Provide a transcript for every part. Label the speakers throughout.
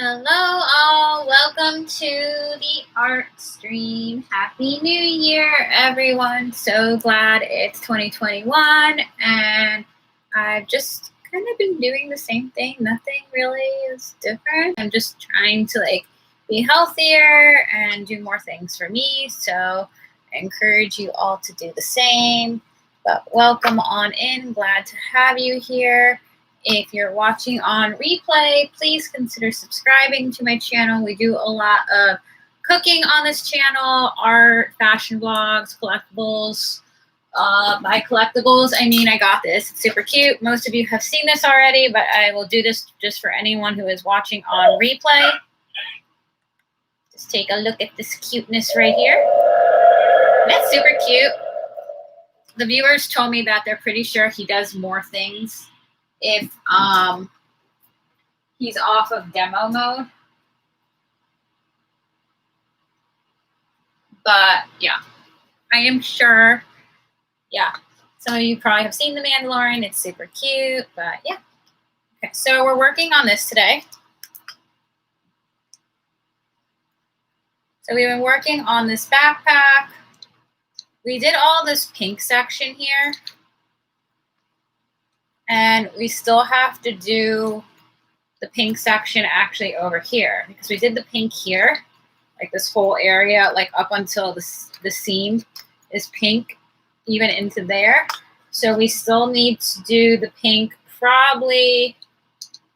Speaker 1: Hello all, welcome to the art stream. Happy New Year, everyone. So glad it's 2021 and I've just kind of been doing the same thing. Nothing really is different. I'm just trying to be healthier and do more things for me. So I encourage you all to do the same. But welcome on in, glad to have you here. If you're watching on replay, please consider subscribing to my channel. We do a lot of cooking on this channel, art, fashion vlogs, collectibles. By collectibles, I mean I got this. It's super cute. Most of you have seen this already, but I will do this just for anyone who is watching on replay. Just take a look at this cuteness right here. That's super cute. The viewers told me that they're pretty sure he does more things if he's off of demo mode. But yeah, I am sure, yeah, some of you probably have seen The Mandalorian. It's super cute, but yeah. Okay, so we're working on this today. So we've been working on this backpack. We did all this pink section here. And we still have to do the pink section actually over here, because we did the pink here, like this whole area, like up until the seam is pink, even into there. So we still need to do the pink probably,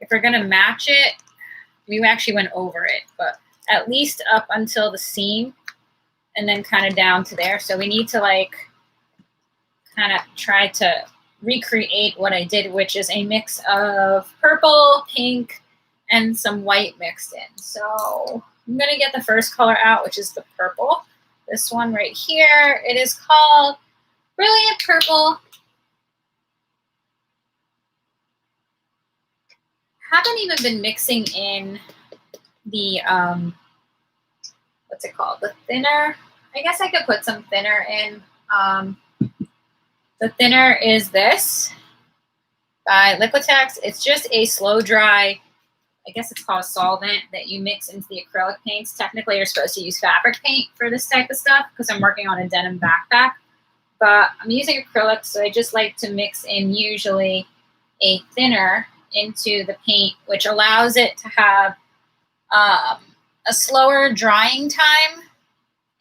Speaker 1: if we're gonna match it, we actually went over it, but at least up until the seam and then kind of down to there. So we need to kind of try to recreate what I did, which is a mix of purple, pink, and some white mixed in. So I'm gonna get the first color out, which is the purple. This one right here, it is called Brilliant Purple. Haven't even been mixing in the, what's it called? The thinner. I guess I could put some thinner in. The thinner is this by Liquitex. It's just a slow dry, I guess it's called a solvent that you mix into the acrylic paints. Technically, you're supposed to use fabric paint for this type of stuff because I'm working on a denim backpack. But I'm using acrylic, so I just like to mix in usually a thinner into the paint, which allows it to have a slower drying time,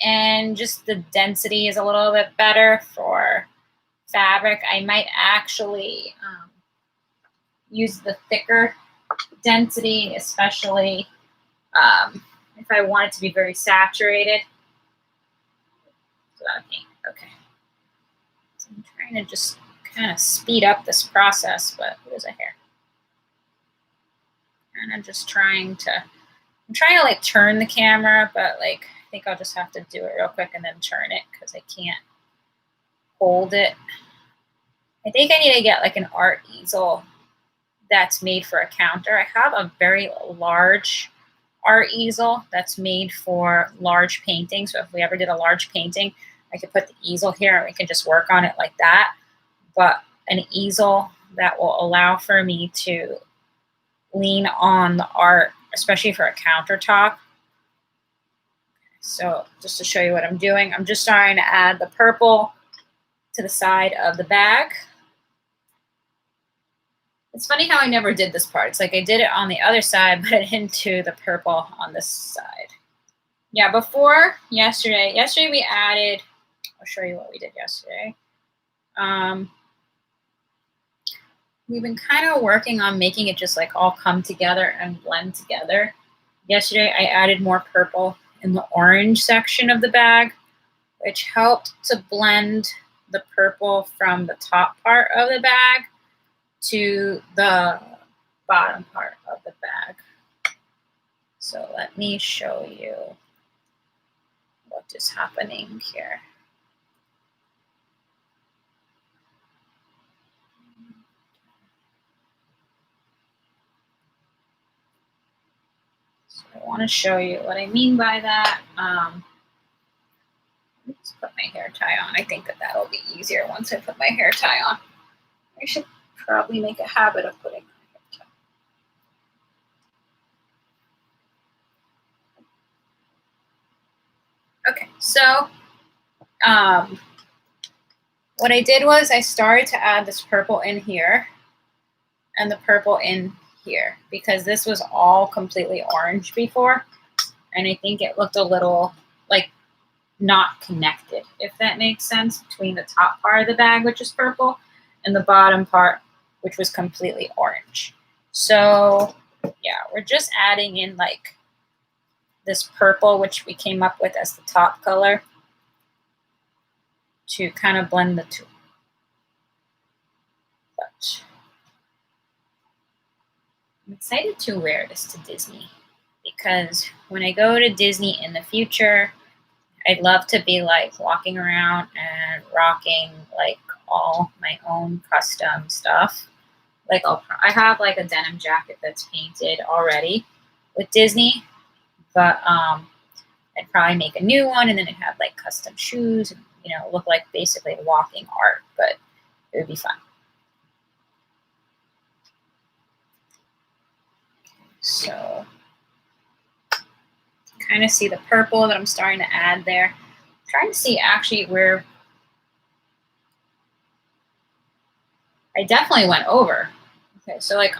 Speaker 1: and just the density is a little bit better for fabric. I might actually use the thicker density, especially if I want it to be very saturated. Okay. So I'm trying to just kind of speed up this process, but there's a hair. And I'm just trying to turn the camera, but I think I'll just have to do it real quick and then turn it because I can't hold it. I think I need to get an art easel that's made for a counter. I have a very large art easel that's made for large paintings. So if we ever did a large painting, I could put the easel here and we can just work on it like that. But an easel that will allow for me to lean on the art, especially for a countertop. So just to show you what I'm doing, I'm just starting to add the purple to the side of the bag. It's funny how I never did this part. It's like I did it on the other side, but I didn't do the purple on this side. Yeah, before yesterday we added, I'll show you what we did yesterday. We've been kind of working on making it just all come together and blend together. Yesterday I added more purple in the orange section of the bag, which helped to blend the purple from the top part of the bag to the bottom part of the bag. So let me show you what is happening here. So I want to show you what I mean by that. Let's put my hair tie on. I think that'll be easier once I put my hair tie on. I should probably make a habit of putting my hair tie. Okay, so what I did was I started to add this purple in here and the purple in here because this was all completely orange before, and I think it looked a little like not connected, if that makes sense, between the top part of the bag, which is purple, and the bottom part, which was completely orange. So yeah, we're just adding in like this purple, which we came up with as the top color, to kind of blend the two. But I'm excited to wear this to Disney because when I go to Disney in the future, I'd love to be like walking around and rocking like all my own custom stuff. Like I have like a denim jacket that's painted already with Disney, but I'd probably make a new one and then it'd have like custom shoes and look like basically walking art, but it would be fun. So kind of see the purple that I'm starting to add there. I'm trying to see actually where I definitely went over. Okay, so like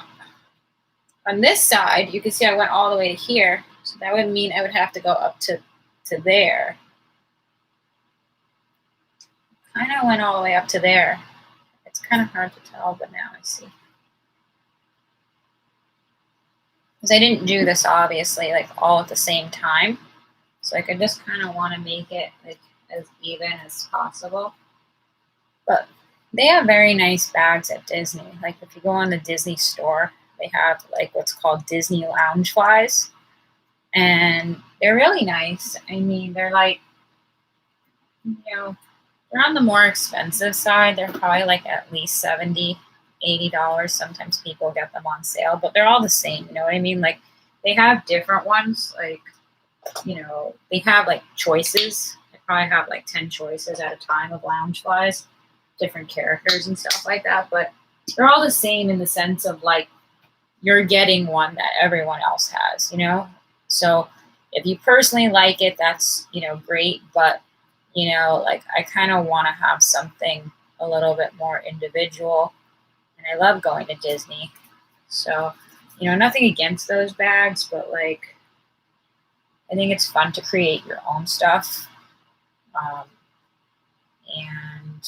Speaker 1: on this side, you can see I went all the way to here. So that would mean I would have to go up to there. Kind of went all the way up to there. It's kind of hard to tell, but now I see. Because I didn't do this obviously like all at the same time. So like I just kind of want to make it like as even as possible. But they have very nice bags at Disney. Like if you go on the Disney store, they have like what's called Disney Loungeflies. And they're really nice. I mean, they're like, they're on the more expensive side. They're probably like at least $70, $80. Sometimes people get them on sale, but they're all the same. You know what I mean? Like they have different ones. Like, they have like choices. They probably have like 10 choices at a time of Loungeflies, different characters and stuff like that. But they're all the same in the sense of like you're getting one that everyone else has, So if you personally like it, that's, great. But, like I kind of want to have something a little bit more individual. And I love going to Disney. So, nothing against those bags, but like I think it's fun to create your own stuff. And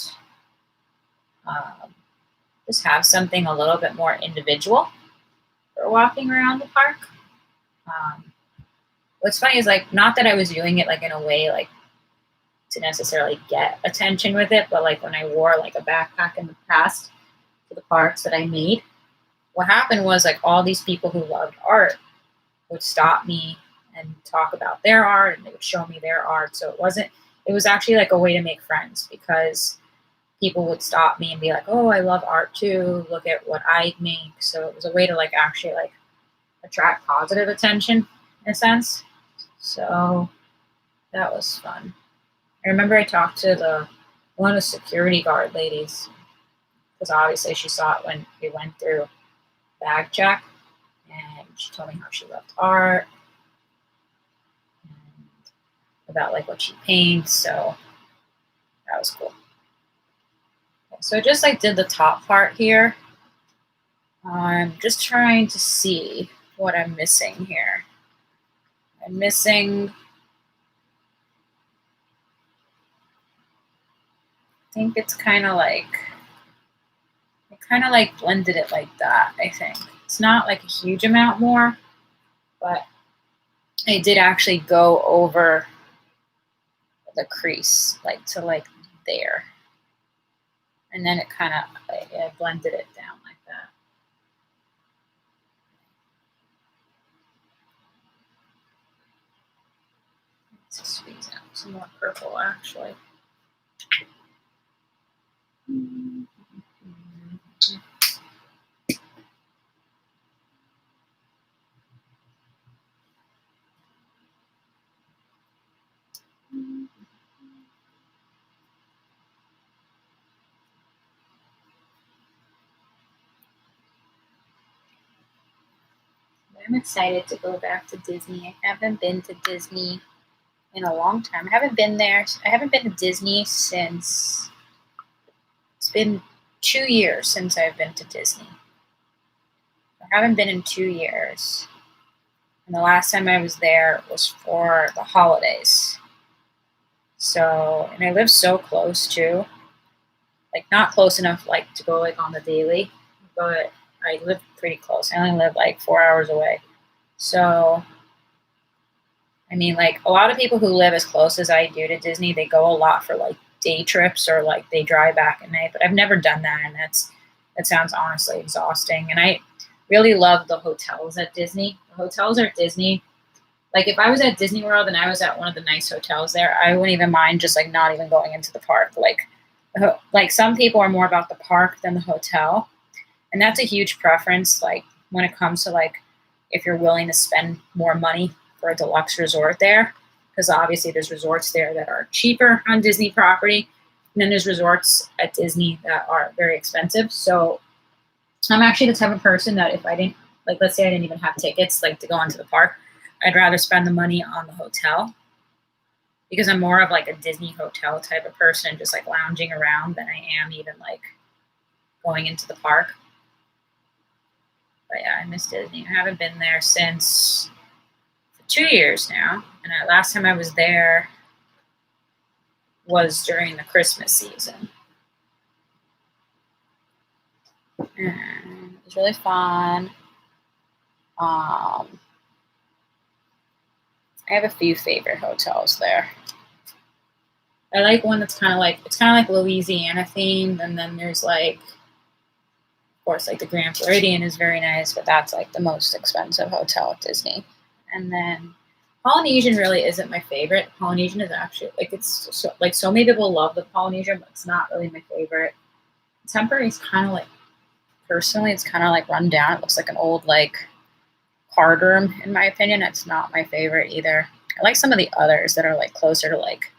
Speaker 1: just have something a little bit more individual for walking around the park. What's funny is like not that I was doing it like in a way like to necessarily get attention with it, but like when I wore like a backpack in the past to the parks that I made, what happened was like all these people who loved art would stop me and talk about their art and they would show me their art. So it was actually like a way to make friends because people would stop me and be like, oh, I love art too. Look at what I make. So it was a way to like actually like attract positive attention in a sense. So that was fun. I remember I talked to one of the security guard ladies because obviously she saw it when we went through bag check, and she told me how she loved art and about like what she paints. So that was cool. So I just like did the top part here. I'm just trying to see what I'm missing here. I'm missing, I think it's kind of like, I kind of like blended it like that, I think. It's not like a huge amount more, but I did actually go over the crease, like to like there. And then it kind of, I blended it down like that. Let's squeeze out some more purple actually. I'm excited to go back to Disney. I haven't been to Disney in a long time. I haven't been there. I haven't been to Disney since, it's been 2 years since I've been to Disney. I haven't been in 2 years. And the last time I was there was for the holidays. So, and I live so close too. Like not close enough like to go like on the daily, but I live pretty close. I only live like 4 hours away. So, I mean, like a lot of people who live as close as I do to Disney, they go a lot for like day trips or like they drive back at night. But I've never done that, and that sounds honestly exhausting. And I really love the hotels at Disney. The hotels at Disney, like if I was at Disney World and I was at one of the nice hotels there, I wouldn't even mind just like not even going into the park. Like some people are more about the park than the hotel, and that's a huge preference. Like when it comes to like if you're willing to spend more money for a deluxe resort there, because obviously there's resorts there that are cheaper on Disney property, and then there's resorts at Disney that are very expensive. So I'm actually the type of person that if I didn't, like let's say I didn't even have tickets like to go into the park, I'd rather spend the money on the hotel because I'm more of like a Disney hotel type of person, just like lounging around than I am even like going into the park. But yeah, I miss Disney. I haven't been there since 2 years now, and the last time I was there was during the Christmas season. And it was really fun. I have a few favorite hotels there. I like one that's kind of like Louisiana themed, and then there's like, of course, like the Grand Floridian is very nice, but that's like the most expensive hotel at Disney. And then Polynesian really isn't my favorite. Polynesian is actually like it's so, like so many people love the Polynesian, but it's not really my favorite. Temporary is kind of like personally, it's kind of like run down. It looks like an old like card room, in my opinion. It's not my favorite either. I like some of the others that are like closer to like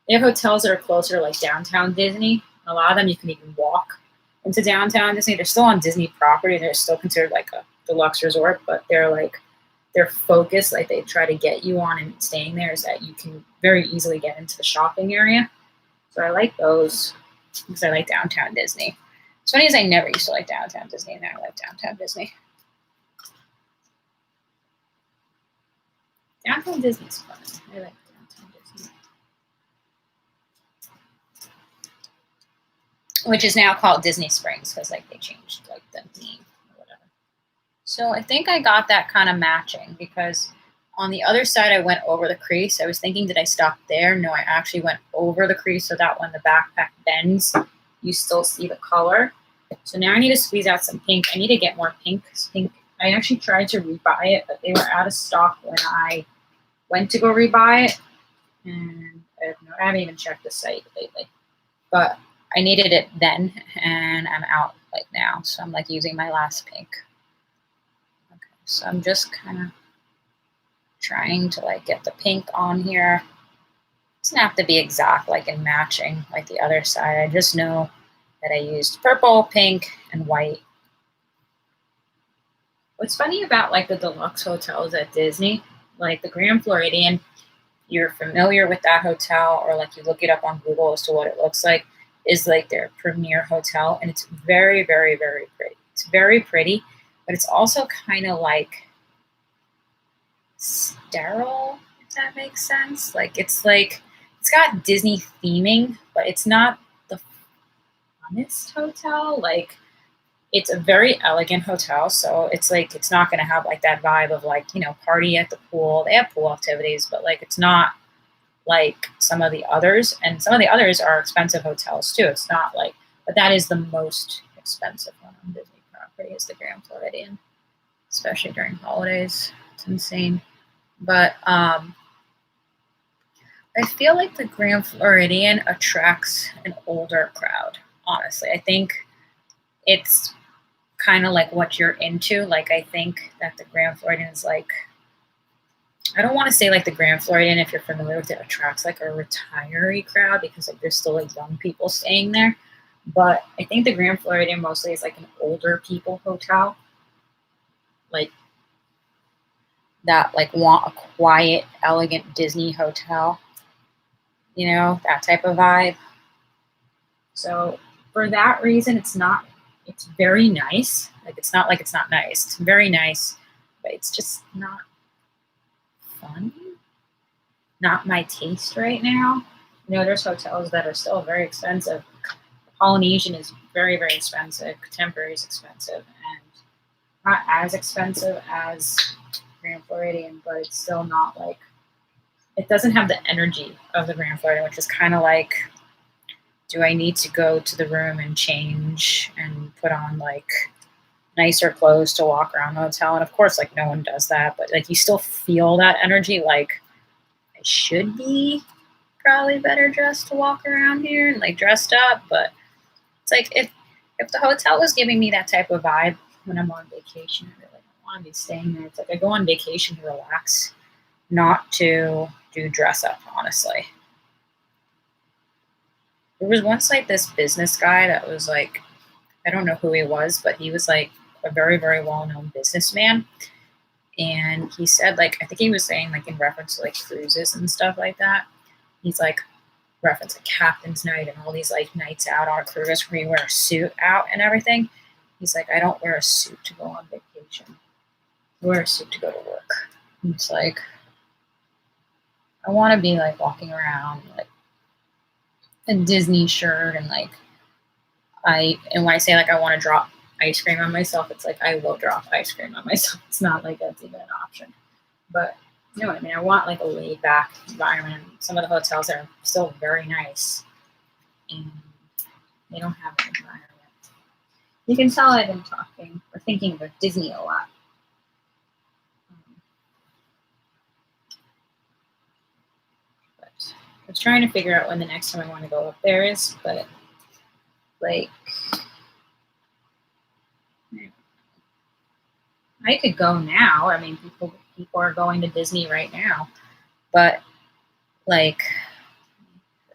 Speaker 1: they have hotels that are closer to like downtown Disney. A lot of them you can even walk into downtown Disney. They're still on Disney property. They're still considered like a deluxe resort, but they're like their focus, like they try to get you on and staying there, is that you can very easily get into the shopping area. So I like those because I like downtown Disney. It's funny as I never used to like downtown Disney, and now I like downtown Disney. Downtown Disney's fun. I like downtown Disney. Which is now called Disney Springs because like they changed like the name or whatever. So I think I got that kind of matching because on the other side I went over the crease. I was thinking, did I stop there? No, I actually went over the crease so that when the backpack bends, you still see the color. So now I need to squeeze out some pink. I need to get more pink. Pink. I actually tried to rebuy it, but they were out of stock when I went to go rebuy it. And I haven't even checked the site lately. But I needed it then, and I'm out like now. So I'm like using my last pink. Okay, so I'm just kind of trying to like get the pink on here. It doesn't have to be exact like in matching like the other side. I just know that I used purple, pink, and white. What's funny about like the deluxe hotels at Disney, like the Grand Floridian, you're familiar with that hotel or like you look it up on Google as to what it looks like, is like their premier hotel, and it's very, very, very pretty. It's very pretty, but it's also kind of like sterile, if that makes sense. Like it's got Disney theming, but it's not the funnest hotel. Like it's a very elegant hotel, so it's like it's not going to have like that vibe of like, you know, party at the pool. They have pool activities, but like it's not like some of the others, and some of the others are expensive hotels too. It's not like, but that is the most expensive one on Disney property is the Grand Floridian, especially during holidays. It's insane. But I feel like the Grand Floridian attracts an older crowd, honestly. I think it's kind of like what you're into. Like I think that the Grand Floridian is like, I don't want to say like the Grand Floridian, if you're familiar with it, attracts like a retiree crowd because like there's still like young people staying there. But I think the Grand Floridian mostly is like an older people hotel. Like that like want a quiet, elegant Disney hotel, that type of vibe. So for that reason, it's very nice. Like it's not nice. It's very nice, but it's just not fun. Not my taste right now. There's hotels that are still very expensive. Polynesian is very, very expensive. Contemporary is expensive, and not as expensive as Grand Floridian, but it's still not like it doesn't have the energy of the Grand Floridian, which is kind of like, do I need to go to the room and change and put on like nicer clothes to walk around the hotel? And of course, like no one does that, but like you still feel that energy. Like I should be probably better dressed to walk around here and like dressed up, but it's like if the hotel was giving me that type of vibe when I'm on vacation, I really don't want to be staying there. It's like I go on vacation to relax, not to do dress up, honestly. There was once like this business guy that was like, I don't know who he was, but he was like a very, very well-known businessman. And he said, like, I think he was saying like in reference to like cruises and stuff like that. He's like reference like captain's night and all these like nights out on a cruise where you wear a suit out and everything. He's like, I don't wear a suit to go on vacation. I wear a suit to go to work. And it's like, I want to be like walking around like a Disney shirt and like and when I say like I want to drop ice cream on myself, it's like I will drop ice cream on myself. It's not like that's even an option. But you know what I mean? I want like a laid back environment. Some of the hotels are still very nice and they don't have an environment. You can tell I've been talking or thinking about Disney a lot. But I was trying to figure out when the next time I want to go up there is, but like I could go now. I mean, people are going to Disney right now, but like,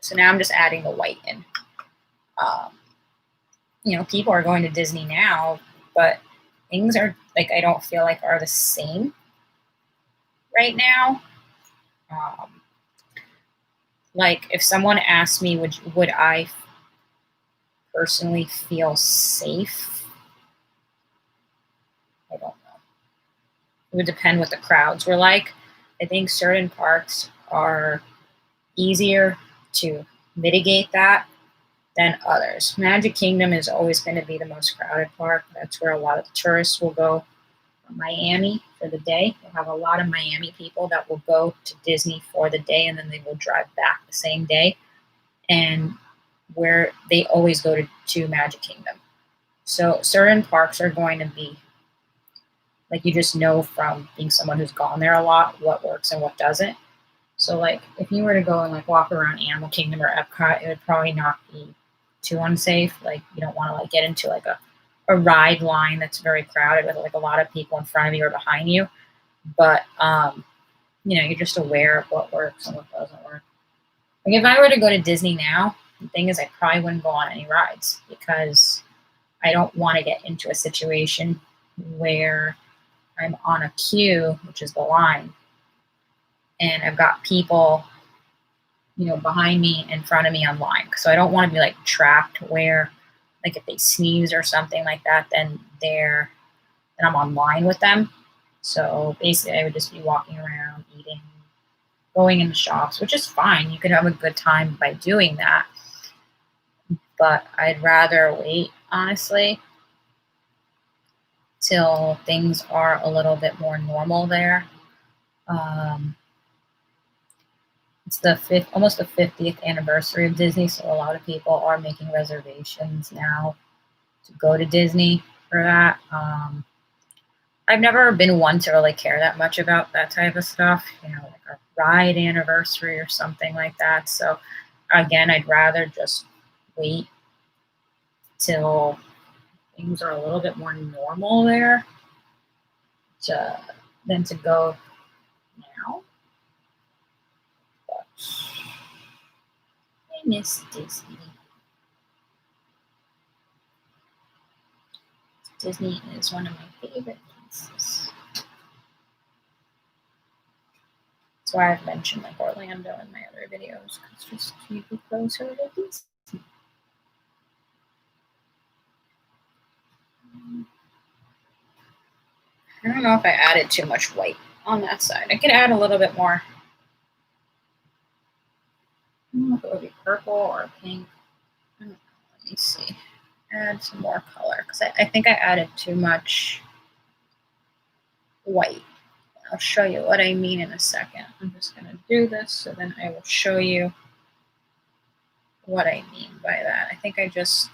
Speaker 1: so now I'm just adding the white in. People are going to Disney now, but things are like I don't feel like are the same right now. Like if someone asked me, would I personally feel safe? I don't know. It would depend what the crowds were like. I think certain parks are easier to mitigate that than others. Magic Kingdom is always going to be the most crowded park. That's where a lot of the tourists will go from Miami for the day. You'll have a lot of Miami people that will go to Disney for the day and then they will drive back the same day. And where they always go to Magic Kingdom. So certain parks are going to be like you just know from being someone who's gone there a lot what works and what doesn't. So like if you were to go and like walk around Animal Kingdom or Epcot, it would probably not be too unsafe. Like you don't want to like get into like a ride line that's very crowded with like a lot of people in front of you or behind you. But you're just aware of what works and what doesn't work. Like if I were to go to Disney now, the thing is I probably wouldn't go on any rides because I don't want to get into a situation where I'm on a queue, which is the line, and I've got people, behind me, in front of me on line. So I don't want to be like trapped where, like, if they sneeze or something like that, then I'm on line with them. So basically, I would just be walking around, eating, going into shops, which is fine. You can have a good time by doing that. But I'd rather wait, honestly, till things are a little bit more normal there. It's almost the 50th anniversary of Disney, so a lot of people are making reservations now to go to Disney for that. I've never been one to really care that much about that type of stuff, like a ride anniversary or something like that. So again, I'd rather just wait till things are a little bit more normal there than to go now. But I miss Disney. Disney is one of my favorite places. So I've mentioned like Orlando in my other videos because it's just keep it closer to this. I don't know if I added too much white on that side. I could add a little bit more. I don't know if it would be purple or pink. I don't know. Let me see. Add some more color because I think I added too much white. I'll show you what I mean in a second. I'm just going to do this so then I will show you what I mean by that. I think I just,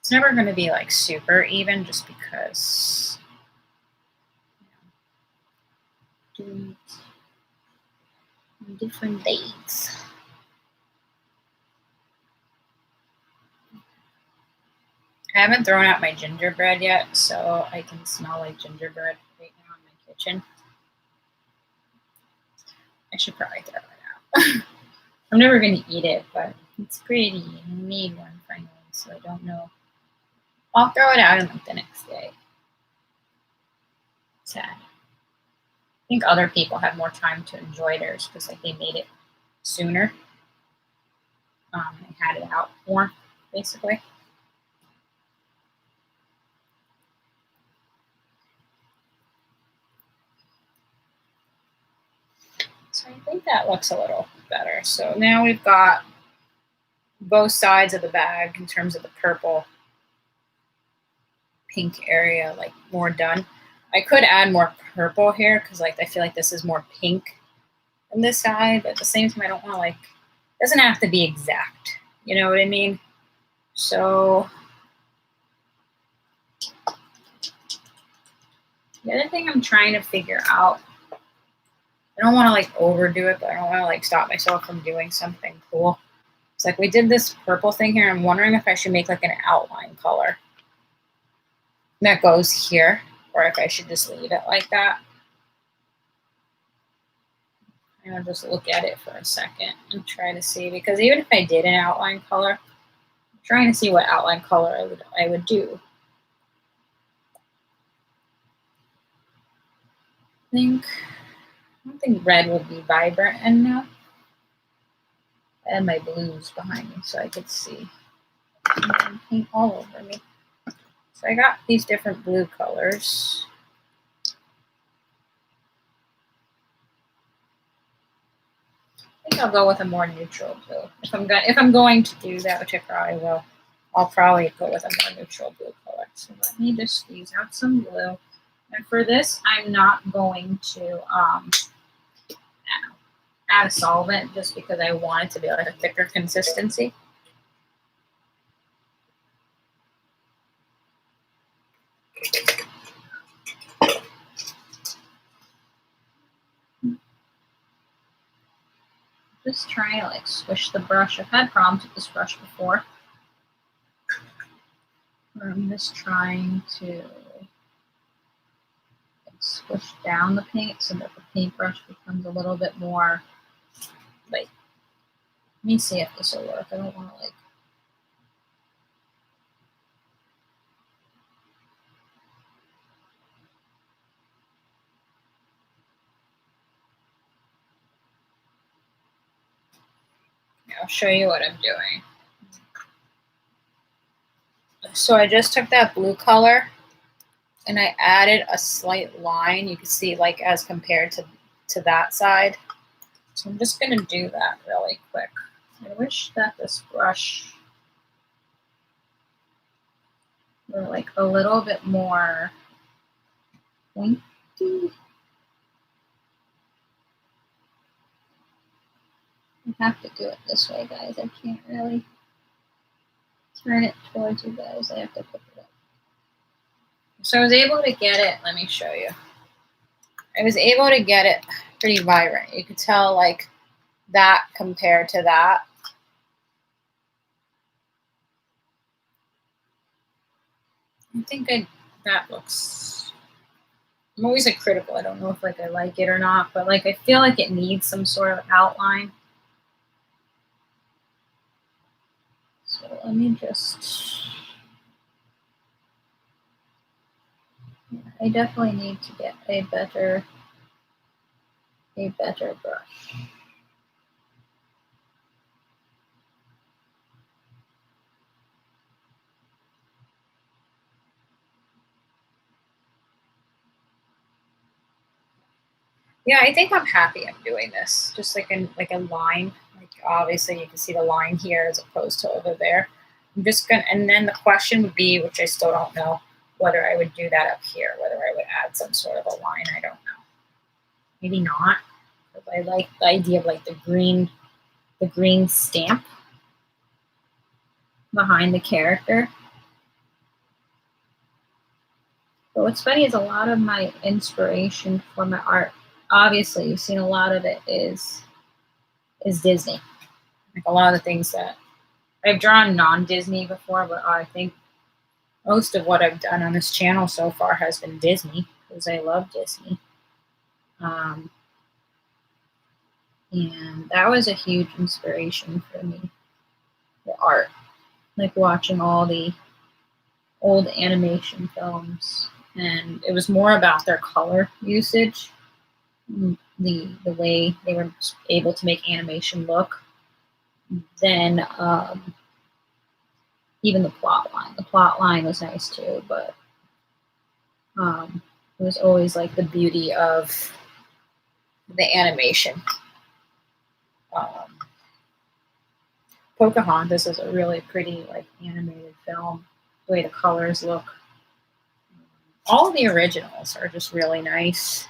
Speaker 1: it's never going to be like super even just because, you know, different dates. I haven't thrown out my gingerbread yet, so I can smell like gingerbread right now in my kitchen. I should probably throw it out. I'm never going to eat it, but it's pretty. I made one finally, so I don't know. I'll throw it out in like the next day. Sad. I think other people had more time to enjoy theirs because like they made it sooner. They had it out more, basically. So I think that looks a little better. So now we've got both sides of the bag in terms of the purple pink area like more done. I could add more purple here because like I feel like this is more pink on this side, but at the same time I don't want to like, it doesn't have to be exact, you know what I mean? So the other thing I'm trying to figure out, I don't want to like overdo it, but I don't want to like stop myself from doing something cool. It's like we did this purple thing here. I'm wondering if I should make like an outline color that goes here, or if I should just leave it like that. I'm gonna just look at it for a second and try to see, because even if I did an outline color, I'm trying to see what outline color I would do. I don't think red would be vibrant enough. I had my blues behind me so I could see. Paint all over me. So I got these different blue colors. I think I'll go with a more neutral blue. If I'm going to do that, which I probably will, I'll probably go with a more neutral blue color. So let me just squeeze out some blue. And for this, I'm not going to add a solvent just because I want it to be like a thicker consistency. Just trying to like squish the brush. I've had problems with this brush before. I'm just trying to squish down the paint so that the paintbrush becomes a little bit more like, let me see if this will work. I don't want to like, I'll show you what I'm doing. So I just took that blue color and I added a slight line. You can see like as compared to that side. So I'm just going to do that really quick. I wish that this brush were like a little bit more pointy. I have to do it this way, guys. I can't really turn it towards you guys. I have to pick it up. So I was able to get it. Let me show you. I was able to get it pretty vibrant. You could tell like that compared to that. I think that looks, I'm always like critical. I don't know if like I like it or not, but like I feel like it needs some sort of outline. So let me just, I definitely need to get a better a better brush. Yeah, I think I'm happy I'm doing this. Just like a line. Like obviously you can see the line here as opposed to over there. I'm just gonna, and then the question would be, which I still don't know, whether I would do that up here, whether I would add some sort of a line. I don't know. Maybe not. But I like the idea of like the green stamp behind the character. But what's funny is a lot of my inspiration for my art, obviously you've seen a lot of it is Disney. Like a lot of the things that I've drawn non-Disney before, but I think most of what I've done on this channel so far has been Disney because I love Disney. Um, and that was a huge inspiration for me, the art. Like watching all the old animation films, and it was more about their color usage, the way they were able to make animation look, than even the plot line. The plot line was nice too, but it was always like the beauty of the animation. Um, Pocahontas is a really pretty like animated film. The way the colors look. All of the originals are just really nice.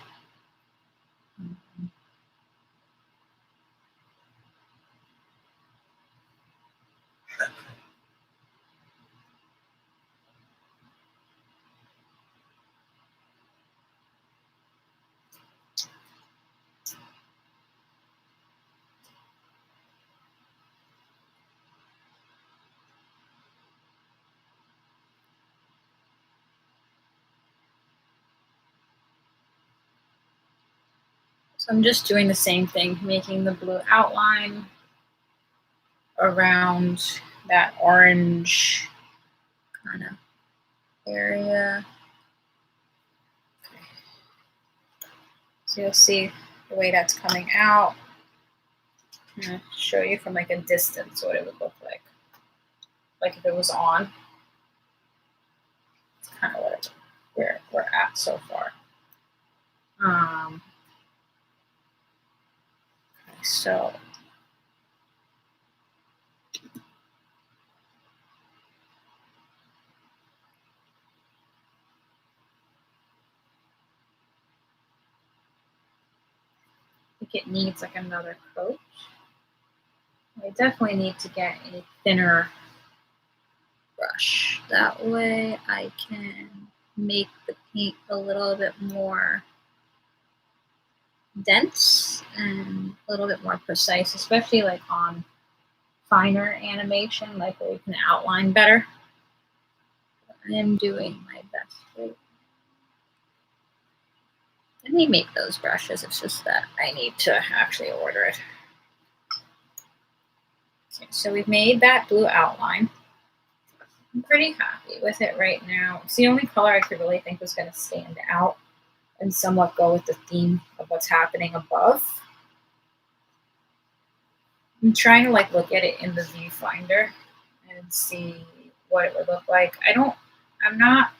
Speaker 1: So I'm just doing the same thing, making the blue outline around that orange kind of area. Okay. So you'll see the way that's coming out. I'm going to show you from like a distance what it would look like if it was on. It's kind of where we're at so far. Okay, so I think it needs like another coat. I definitely need to get a thinner brush. That way I can make the paint a little bit more dense and a little bit more precise, especially like on finer animation, like where you can outline better. I am doing my best. Let me make those brushes. It's just that I need to actually order it. Okay, so we've made that blue outline. I'm pretty happy with it right now. It's the only color I could really think was going to stand out and somewhat go with the theme of what's happening above. I'm trying to like look at it in the viewfinder and see what it would look like. I'm not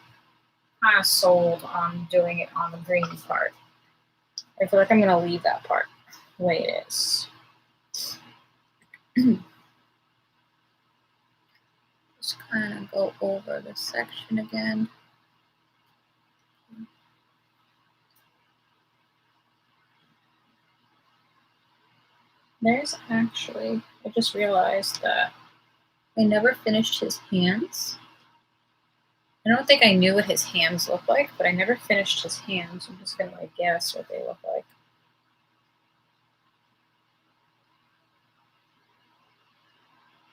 Speaker 1: kind of sold on doing it on the green part. I feel like I'm going to leave that part the way it is. Just kind of go over this section again. There's actually, I just realized that I never finished his hands. I don't think I knew what his hands looked like, but I never finished his hands. I'm just going to like guess what they look like.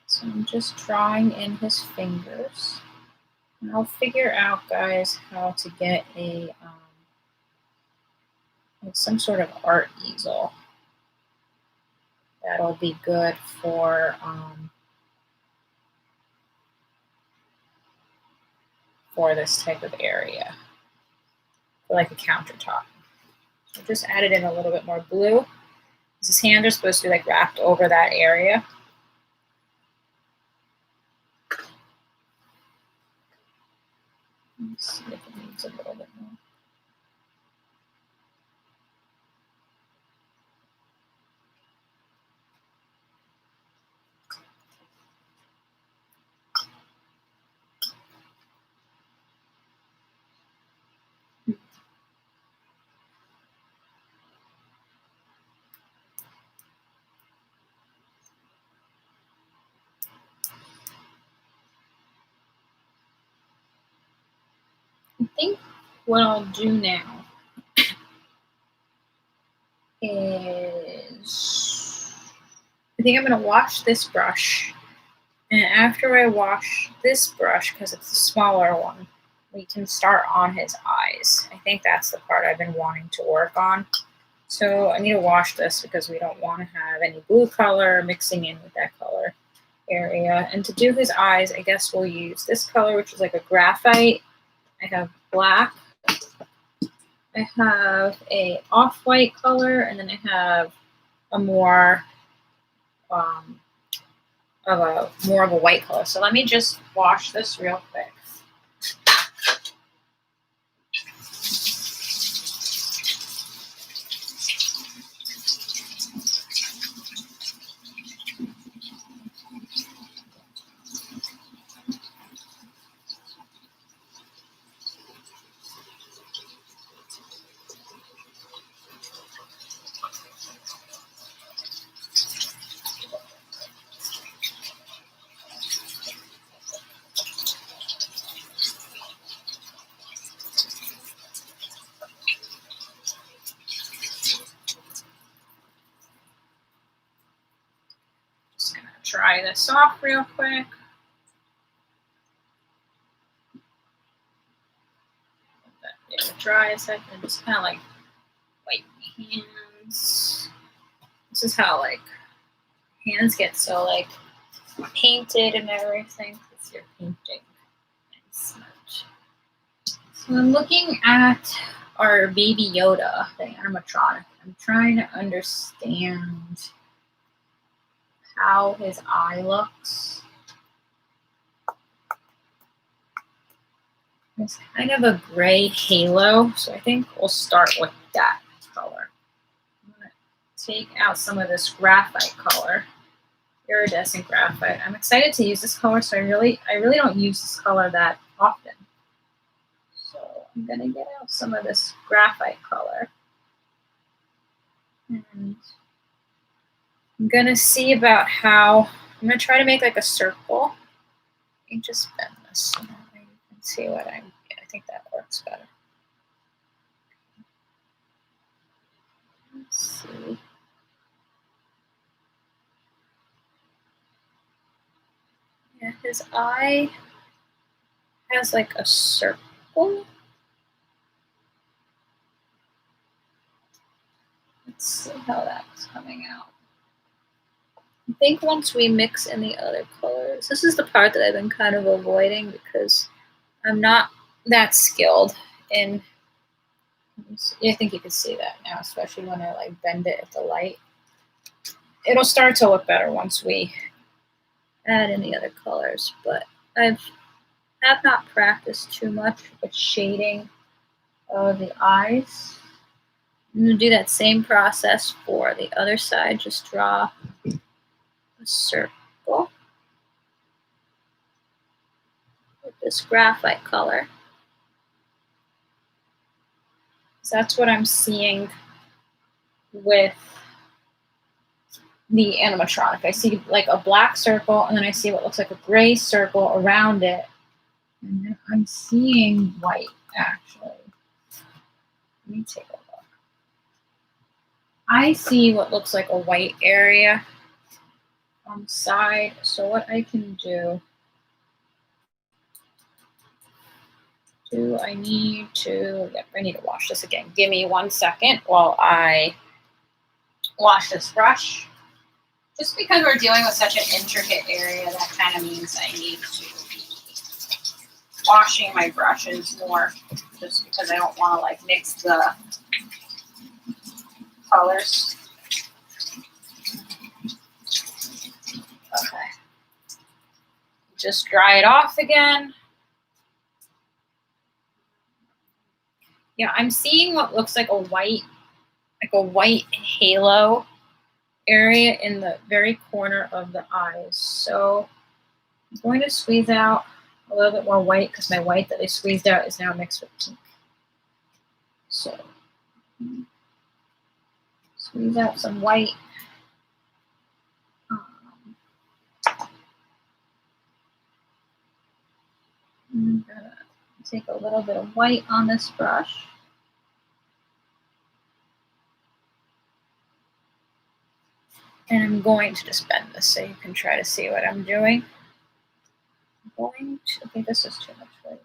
Speaker 1: So I'm just drawing in his fingers. And I'll figure out, guys, how to get a like some sort of art easel that'll be good for this type of area, for like a countertop. I just added in a little bit more blue. His hands are supposed to be like wrapped over that area. Let's see if it needs a little bit more. I think what I'll do now is I think I'm going to wash this brush. And after I wash this brush, because it's a smaller one, we can start on his eyes. I think that's the part I've been wanting to work on. So I need to wash this because we don't want to have any blue color mixing in with that color area. And to do his eyes, I guess we'll use this color, which is like a graphite. I have black. I have a off-white color, and then I have a more of a white color. So let me just wash this real quick. Dry this off real quick. Let that dry a second. Just kind of like wipe my hands. This is how like hands get so like painted and everything because you're painting and smudge. So I'm looking at our Baby Yoda, the animatronic. I'm trying to understand how his eye looks. It's kind of a gray halo, so I think we'll start with that color. I'm going to take out some of this graphite color, iridescent graphite. I'm excited to use this color, so I really don't use this color that often. So I'm going to get out some of this graphite color. And I'm going to see about how, I'm going to try to make like a circle. Let me just bend this so that way you can see what I think that works better. Let's see. Yeah, his eye has like a circle. Let's see how that's coming out. I think once we mix in the other colors, this is the part that I've been kind of avoiding because I'm not that skilled in, I think you can see that now, especially when I like bend it at the light. It'll start to look better once we add in the other colors, but I have not practiced too much with shading of the eyes. I'm going to do that same process for the other side. Just draw a circle with this graphite color. So that's what I'm seeing with the animatronic. I see like a black circle, and then I see what looks like a gray circle around it. And then I'm seeing white, actually. Let me take a look. I see what looks like a white area on the side. So what I can do, I need to wash this again. Give me 1 second while I wash this brush. Just because we're dealing with such an intricate area, that kind of means I need to be washing my brushes more, just because I don't want to like mix the colors. Okay. Just dry it off again. Yeah, I'm seeing what looks like a white halo area in the very corner of the eyes. So I'm going to squeeze out a little bit more white because my white that I squeezed out is now mixed with pink. So squeeze out some white. I'm gonna take a little bit of white on this brush. And I'm going to just bend this so you can try to see what I'm doing. Okay, this is too much white.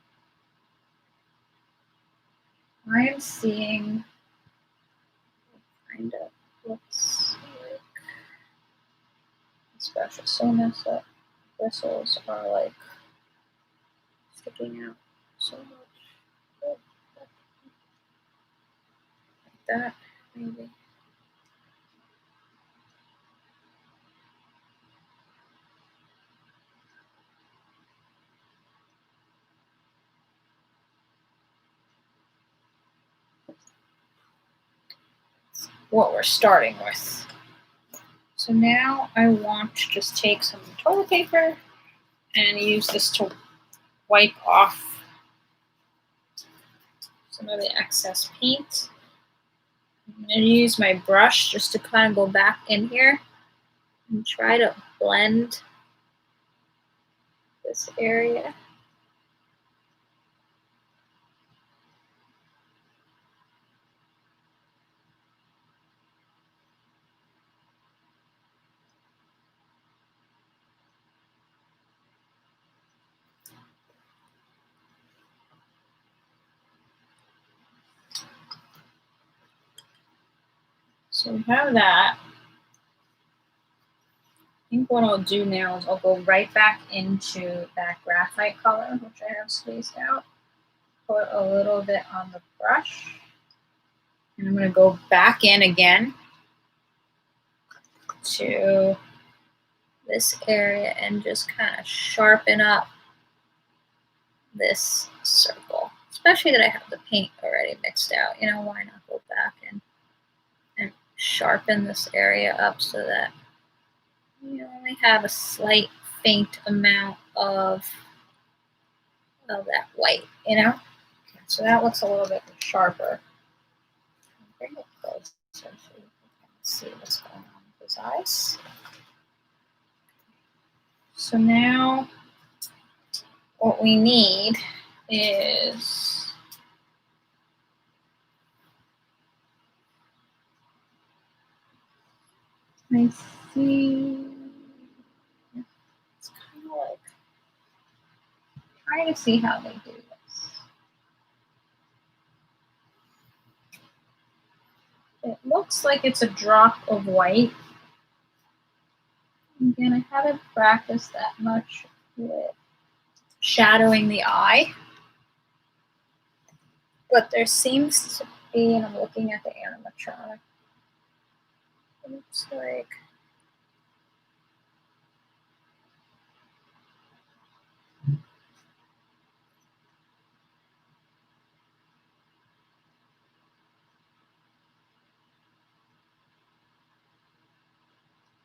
Speaker 1: I am seeing kind of looks like this brush is so messed up. Bristles are like sticking out so much. Like that, maybe. What we're starting with. So now I want to just take some toilet paper and use this to wipe off some of the excess paint. I'm going to use my brush just to kind of go back in here and try to blend this area. So we have that. I think what I'll do now is I'll go right back into that graphite color, which I have squeezed out. Put a little bit on the brush. And I'm going to go back in again to this area and just kind of sharpen up this circle. Especially that I have the paint already mixed out. You know, why not go back and sharpen this area up so that you only have a slight faint amount of that white, you know? Okay, so that looks a little bit sharper. Bring it closer so you can see what's going on with his eyes. So now what we need is I see it's kind of like trying to see how they do this. It looks like it's a drop of white. Again, I haven't practiced that much with shadowing the eye, but there seems to be, and I'm looking at the animatronic, it looks like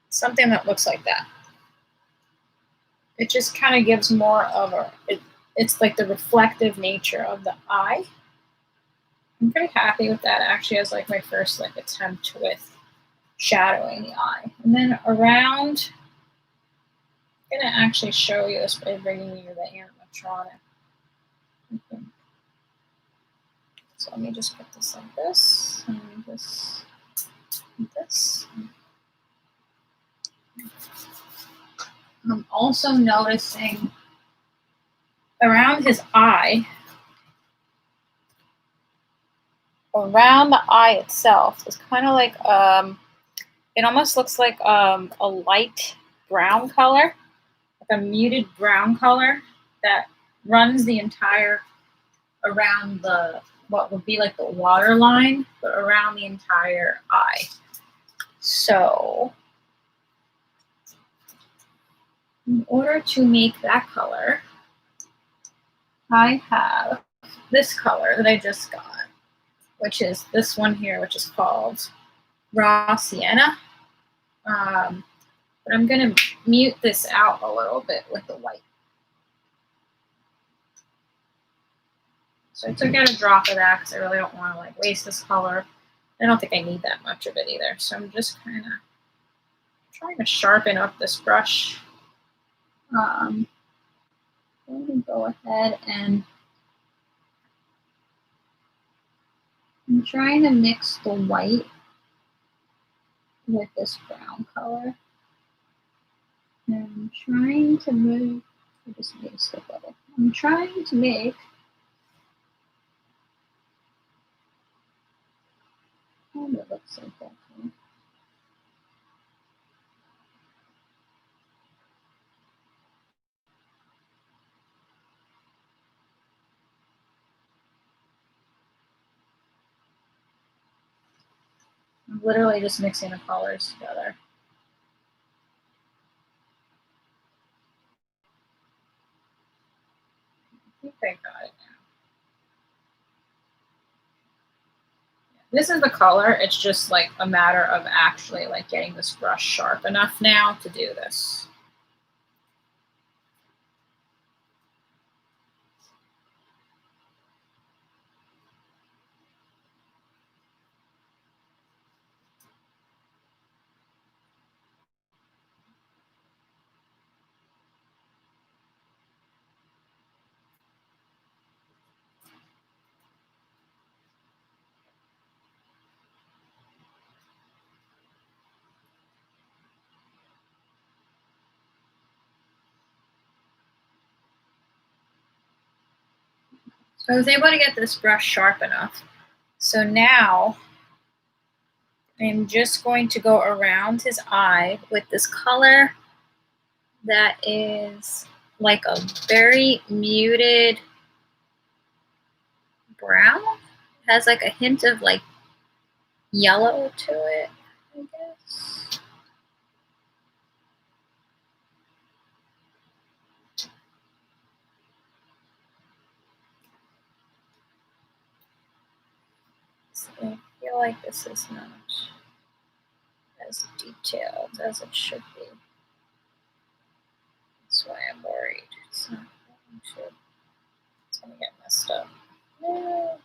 Speaker 1: something that looks like that. It just kind of gives more of it's like the reflective nature of the eye. I'm pretty happy with that actually as like my first like attempt with shadowing the eye. And then around, I'm gonna actually show you this by bringing you the animatronic. Okay. So let me just put this like this, and this, and this. I'm also noticing around his eye, around the eye itself, it's kind of like it almost looks like a light brown color, like a muted brown color that runs the entire around the, what would be like the water line, but around the entire eye. So in order to make that color, I have this color that I just got, which is this one here, which is called Raw Sienna. But I'm going to mute this out a little bit with the white. So I took out a drop of that because I really don't want to like waste this color. I don't think I need that much of it either. So I'm just kind of trying to sharpen up this brush. I'm going to go ahead and I'm trying to mix the white with this brown color. And I'm trying to move, I just made a slip level. I'm trying to make kind of looks like that. I'm literally just mixing the colors together. I think I got it now. This is the color. It's just like a matter of actually like getting this brush sharp enough now to do this. So I was able to get this brush sharp enough. So now I'm just going to go around his eye with this color that is like a very muted brown. It has like a hint of like yellow to it, I guess. So I feel like this is not as detailed as it should be. That's why I'm worried. It's not going to, it's going to get messed up. No.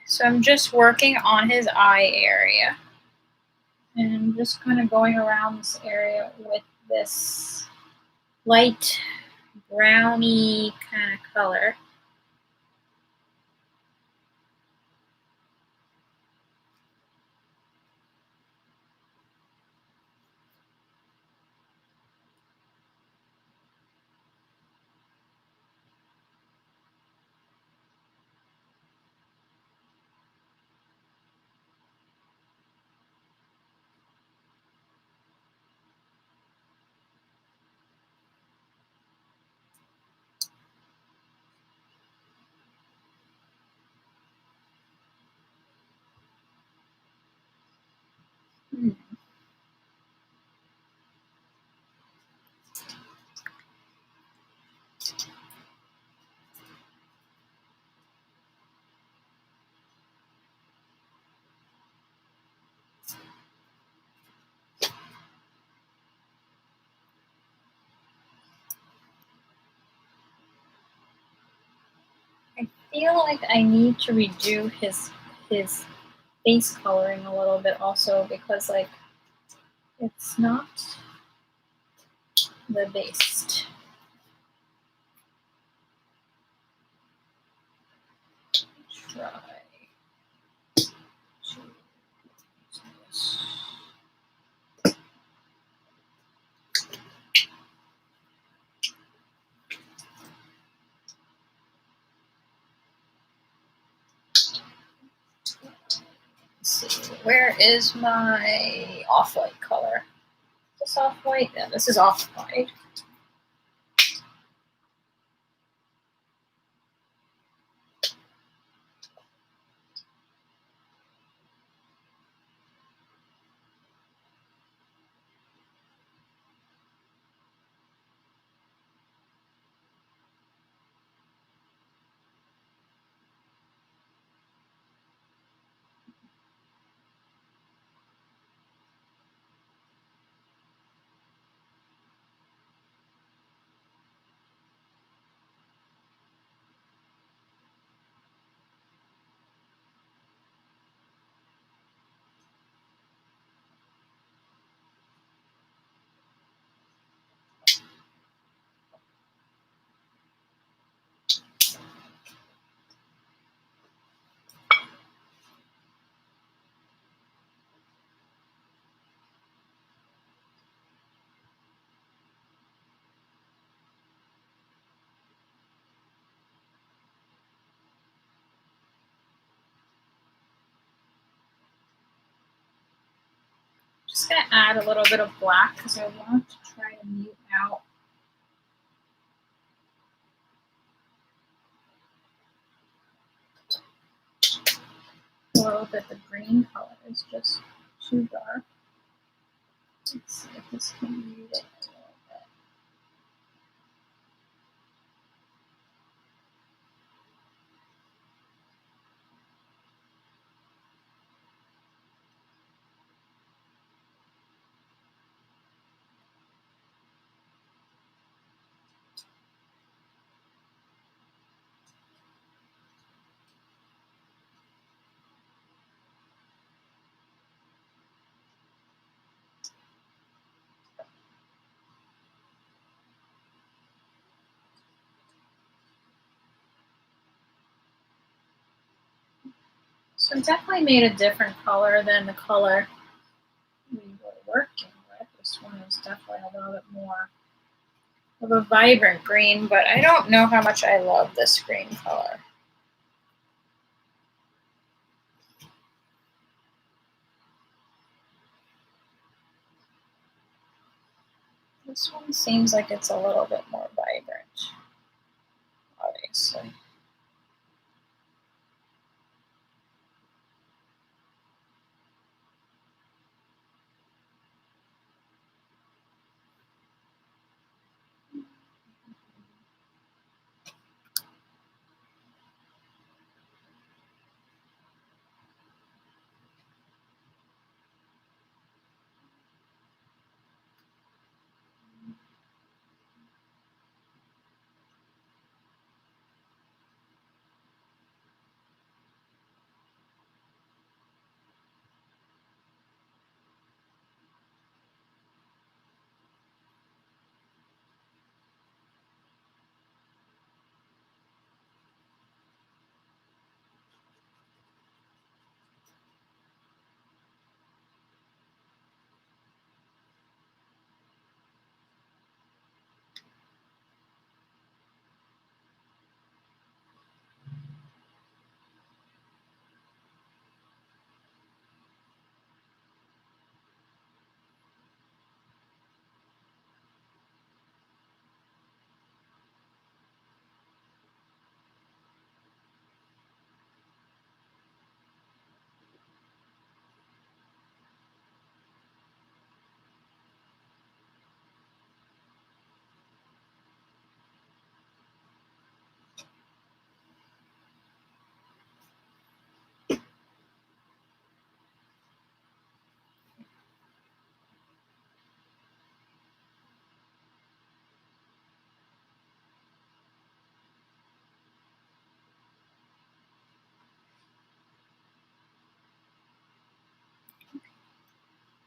Speaker 1: So I'm just working on his eye area. And I'm just kind of going around this area with this light browny kind of color. I feel like I need to redo his face coloring a little bit also because like it's not the best. try. Let's see, where is my off-white color? Is this off-white? Yeah, this is off-white. Just gonna add a little bit of black because I want to try to mute out a little bit. The green color is just too dark. Let's see if this can mute it a little bit. So it definitely made a different color than the color we were working with. This one is definitely a little bit more of a vibrant green, but I don't know how much I love this green color. This one seems like it's a little bit more vibrant, obviously.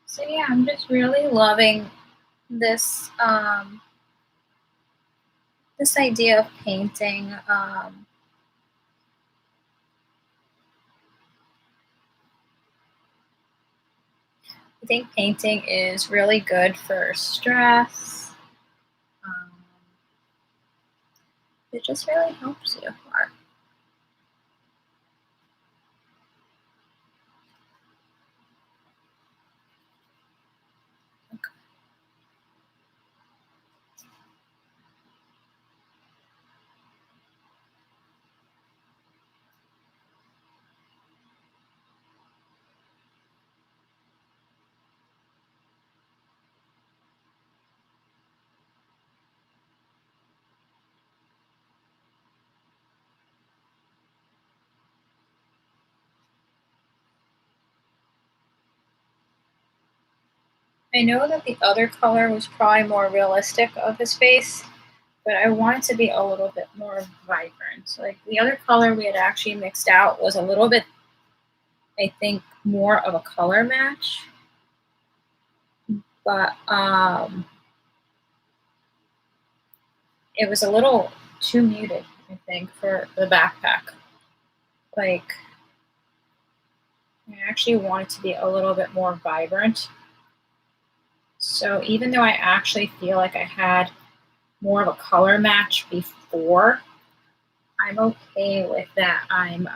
Speaker 1: So yeah, I'm just really loving this this idea of painting I think painting is really good for stress. It just really helps you. I know that the other color was probably more realistic of his face, but I wanted to be a little bit more vibrant. Like the other color we had actually mixed out was a little bit, I think, more of a color match. But it was a little too muted, I think, for the backpack. Like I actually wanted to be a little bit more vibrant. So even though I actually feel like I had more of a color match before, I'm okay with that. I'm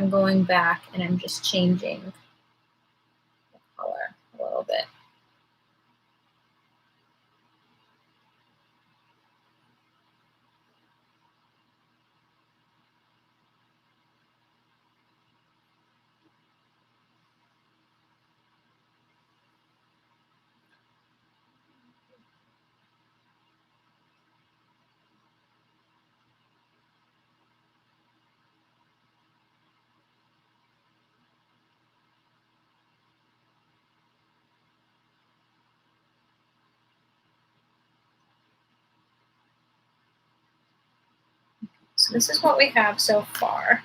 Speaker 1: going back and I'm just changing the color a little bit. So this is what we have so far.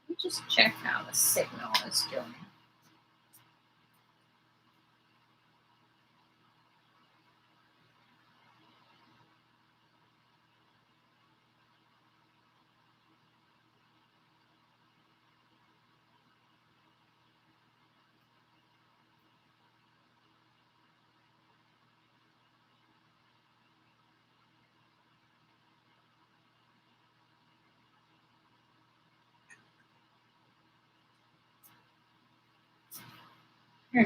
Speaker 1: Let me just check how the signal is doing. Hmm.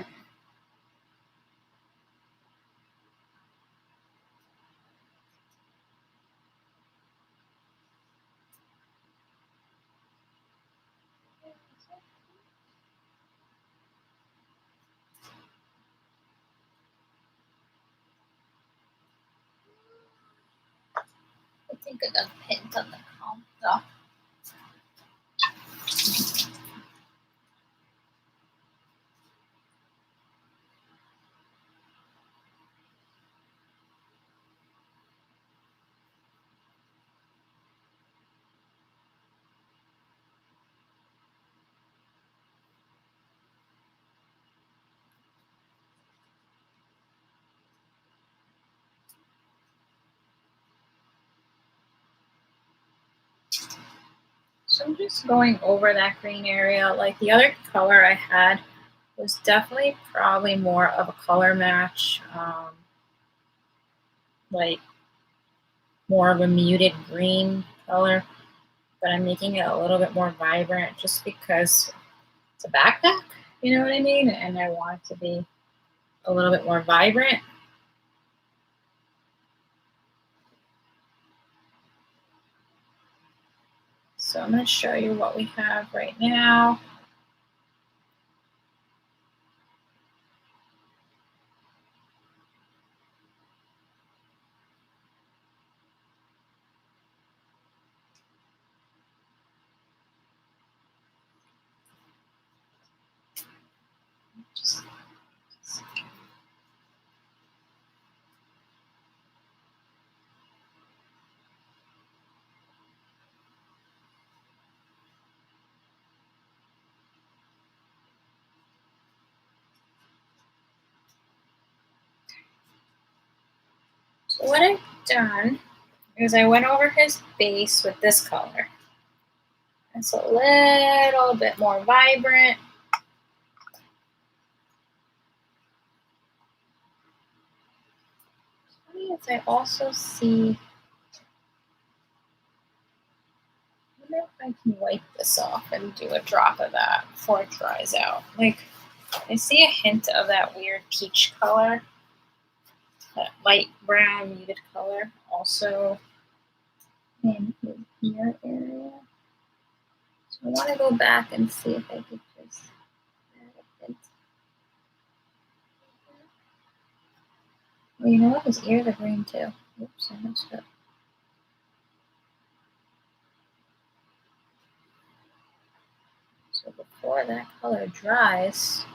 Speaker 1: I think I got pinned on the counter. So I'm just going over that green area. Like the other color I had was definitely probably more of a color match, like more of a muted green color. But I'm making it a little bit more vibrant just because it's a backpack, you know what I mean? And I want it to be a little bit more vibrant. So I'm going to show you what we have right now. So what I've done is I went over his base with this color. It's a little bit more vibrant. I also see, I wonder if I can wipe this off and do a drop of that before it dries out. Like, I see a hint of that weird peach color, that light brown muted color, also in his ear area. So I want to go back and see if I could just add a hint. Well, you know what? His ears are green too. Oops, I messed up. So before that color dries,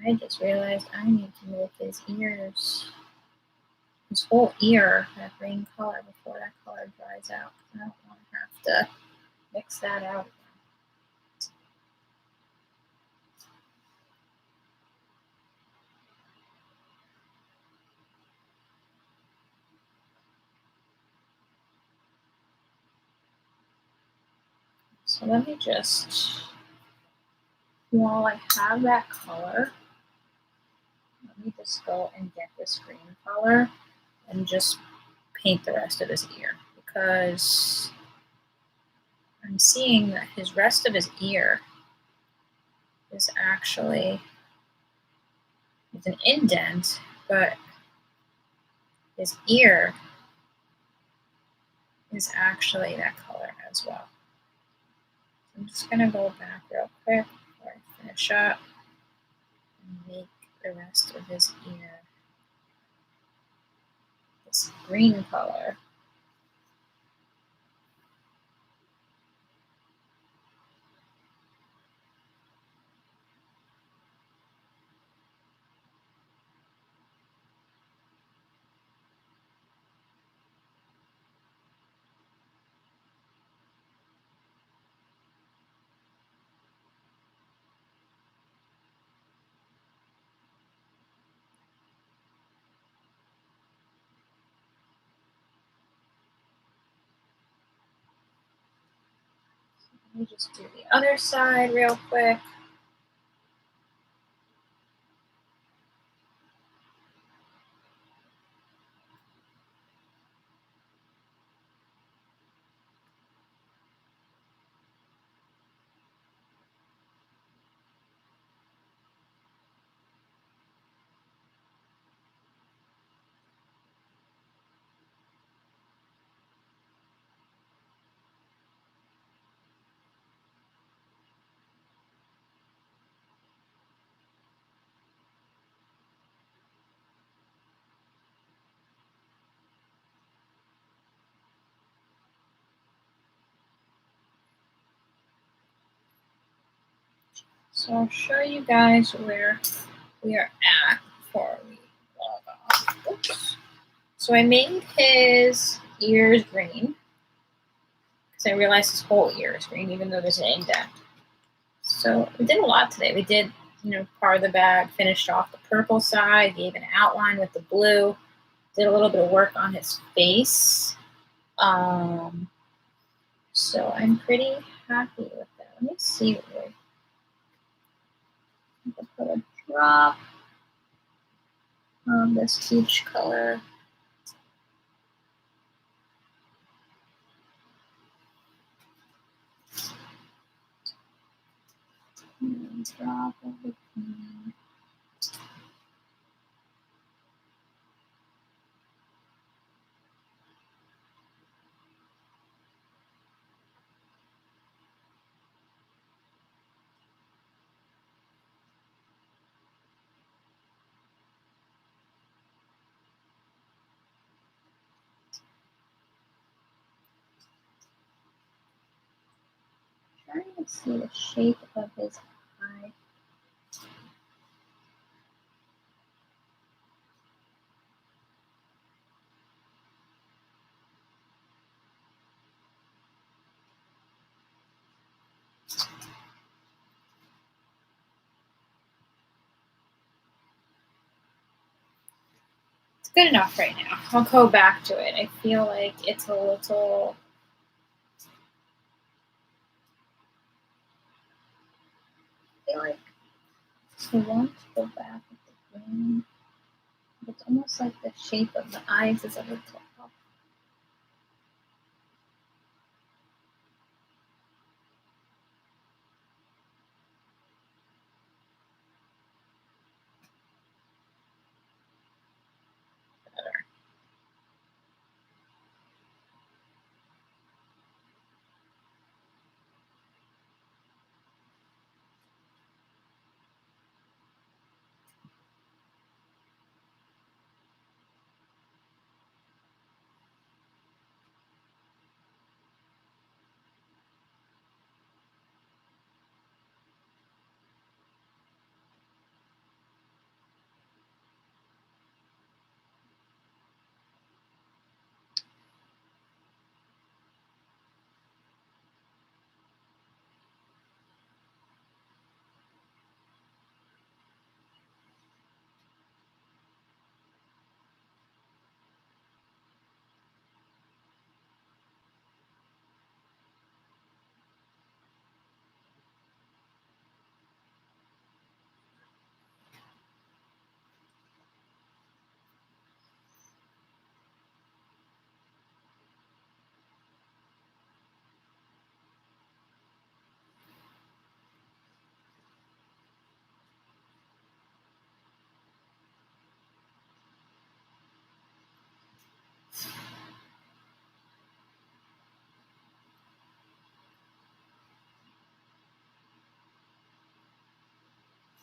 Speaker 1: I just realized I need to make his ears, his whole ear, that green color before that color dries out. I don't want to have to mix that out again. So let me just, while I have that color, let me just go and get this green color and just paint the rest of his ear, because I'm seeing that his rest of his ear is actually, it's an indent, but his ear is actually that color as well. So I'm just gonna go back real quick before I finish up and make the rest of his ear this green color. Let me just do the other side real quick. So I'll show you guys where we are at before we log off. Oops. So I made his ears green because I realized his whole ear is green, even though there's an indent. So we did a lot today. We did, part of the bag, finished off the purple side, gave an outline with the blue, did a little bit of work on his face. So I'm pretty happy with that. Let me see what I'll put a drop on this peach color. And drop of the green. Trying to see the shape of his eye. good enough right now. I'll go back to it. I feel like it's a little. I feel like I want to go back at the green. It's almost like the shape of the eyes is a little off. Better.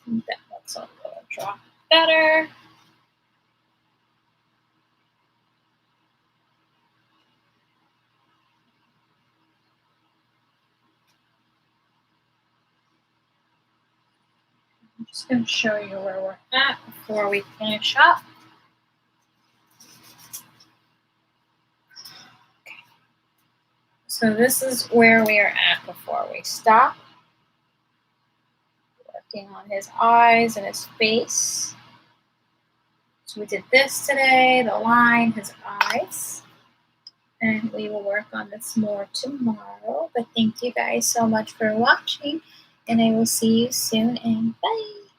Speaker 1: That looks a little drop better. I'm just going to show you where we're at before we finish up. Okay. So this is where we are at before we stop. Working on his eyes and his face. So we did this today, the line, his eyes. And we will work on this more tomorrow. But thank you guys so much for watching. And I will see you soon, and bye.